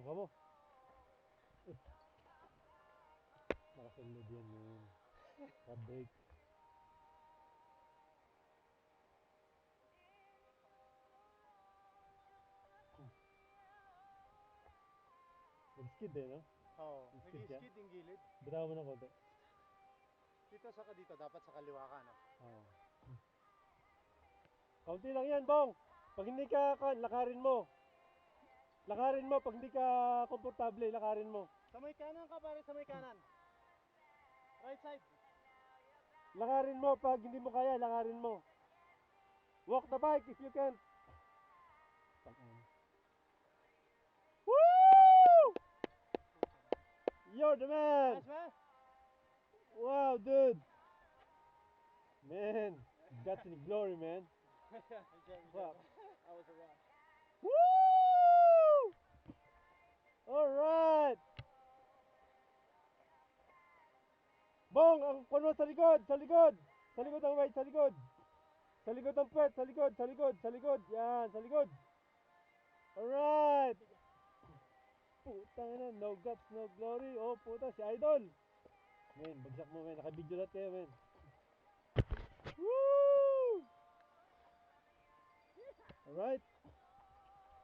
Baka mo. Nakasunod yan yun. Ka-break. Nag-skid eh, no? Oo, Skid siya? nag-skid yung gilid. Bitaw mo ng konti. Dito saka dito, dapat sa kaliwa ka, no? Oo. Kaunti lang yan, Bong. Pag hindi ka, lakarin mo. Lakarin mo, pag hindi ka komportable, lakarin mo. Sa may kanan ka, pare, sa may kanan. Right side. Lakarin mo, pag hindi mo kaya, lakarin mo. Walk the bike if you can. Woo! You're the man! Nice, man. Wow, dude! Man, God's in glory, man. Fuck. I was around. Woo! Alright! Bong, ang puno sa likod, sa likod! Sa likod ang weight, sa likod! Sa likod ang puwet, sa likod, sa likod, sa likod! Yan, sa likod! Alright! Puta na, no guts, no glory. Oh, puta, si Idol! Men, bagsak mo, men. Naka-video lahat kayo, men. Woo! Alright?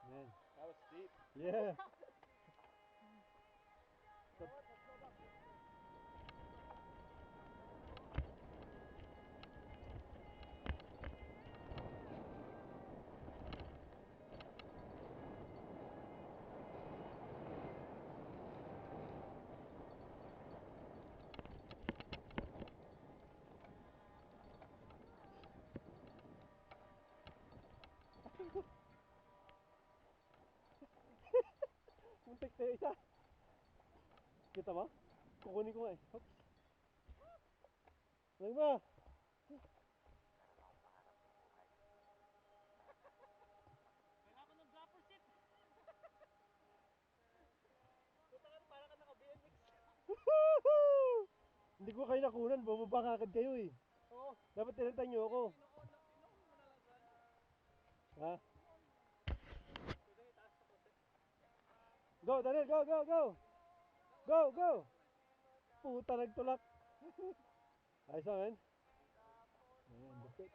Man. That was steep. Yeah. Muntik tayo isa. Kita mo? Kukunin ko nga eh. Oops. Lang ba? Kailangan ko ng flapper seat. Puta ka, parang ka naka-BMX. Hindi ko kayo nakunan. Bumaba kagad kayo eh. Oo. Dapat tinantay nyo ako. Inuon mo na lang sa ano. Ha? Pwede itaas sa konti. Go, Daniel. Go, go, go. Go, go. Puta, nagtulak. Ayos na, men. Ayan, that's it.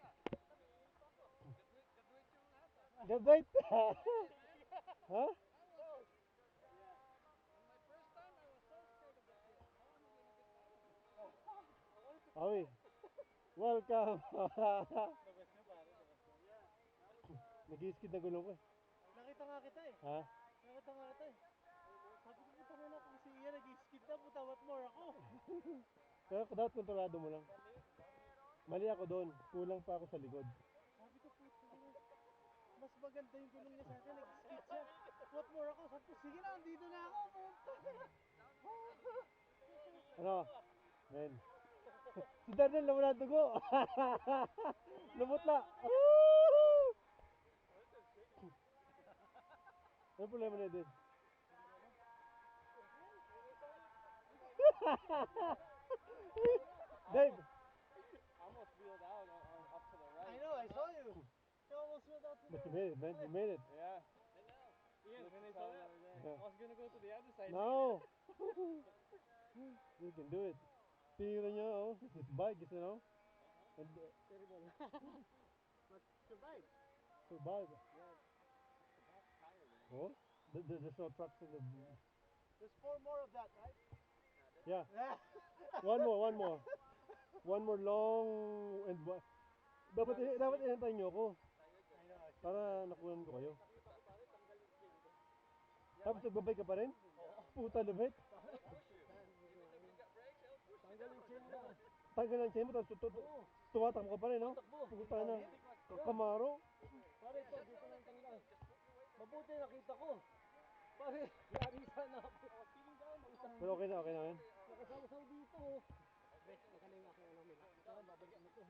Gadwait. Ha? Awi. Welcome. Labas na pare, labas na. Nag-i-skid na gulong ko eh. Nakita nga kita eh. Ha? Nakita nga kita eh. Sabi ko, puta na kung si Ian nag-skid na, puta what more ako. Pero dapat kontrolado mo lang. Mali ako doon. Kulang pa ako sa likod. Sabi ko, puta na. Mas maganda yung gulong niya sa akin, nag-skid siya. What more ako? Sabi ko, sige na, andito na ako. Puta na. Ano? Men. Si Daniel nawala ng dugo. Lumutla. Woo! Ano problema na din? Dave. Almost wheeled out up to the right. I know, I saw you. You almost wheeled out to the But you made it, man. You made it. Yeah. Ian, when I saw that, Yeah. I was gonna go to the other side. No. You can do it. Tingnan niyo, oh. This bike is, you know. And, Terrible. But survive. survive. Yeah. Oh? There's no trucks in the... There's 4 more of that, right? Yeah. Yeah. One more, one more. One more long and... Dapat inantay niyo ako. I know. Para nakunan ko kayo. Tapos nagbabay ka pa rin? Puta lumit. Tanggal yung chain mo. Tanggal ang chain mo, tapos tumatakbo ka pa rin, no? Puta na. Kamaro. Pare, ito, dito lang tanggal. Mabuti nakita ko. Pare, yari sana ako. Pero okay na yan. Nakasaw-saw dito. Bes, nakaling ako ng mila. Ito, babalik mo to.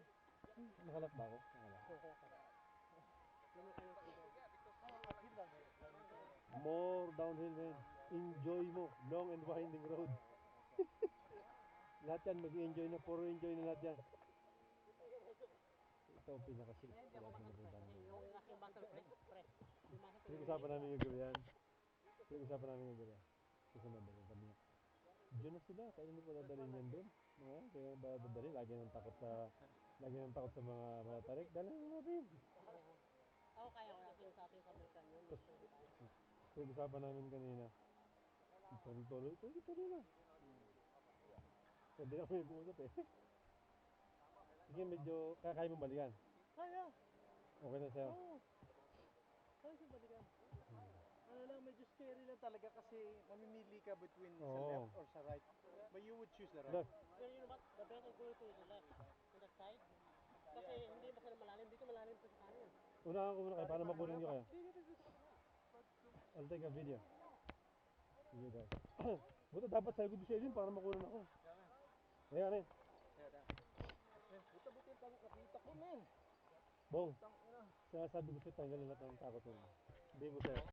Nakalak ba ako? Nakalak. Ano kayo sila? Uphill lang eh. More downhill, man. Enjoy mo. Long and winding road. Lahat yan, mag-enjoy na. Puro enjoy na lahat yan. Ito ang pinaka-safe. Yung aking battle pre. Pinag-usapan namin yung gabi yan. Pinag-usapan namin yung gano'n. Kasi madali kami. Diyan na sila, kaya hindi ko dadalhin yan doon. Kaya ba dadalhin? Lagi nang takot sa mga tarik. Dalhin natin. Ako kaya wala sinasabi sa Amerikan yun. Pinag-usapan namin kanina. Tuloy na. Hindi na kami nag-uusap eh. Sige, medyo kaya mo balikan. Kaya! Okay na sa'yo. Oo! Kaya siya balikan. Ano lang, medyo scary lang talaga kasi mamimili ka between sa Oo. left or sa right. But you would choose the right. Left. Pero you know what? The better going to the left, to that side. Kasi hindi masyadong malalim. Dito malalim pa sa kanin. Unahan ko muna kayo para makunin nyo kayo. I'll take a video. Sige guys. Buta dapat sayo ko sa inyo para makunin ako. Ayan eh. Buta-buti yung nakita ko, men. Bong. Sinasabi ko sa'yo tanggalin lahat ng takot mo. Hindi mo sa'yo.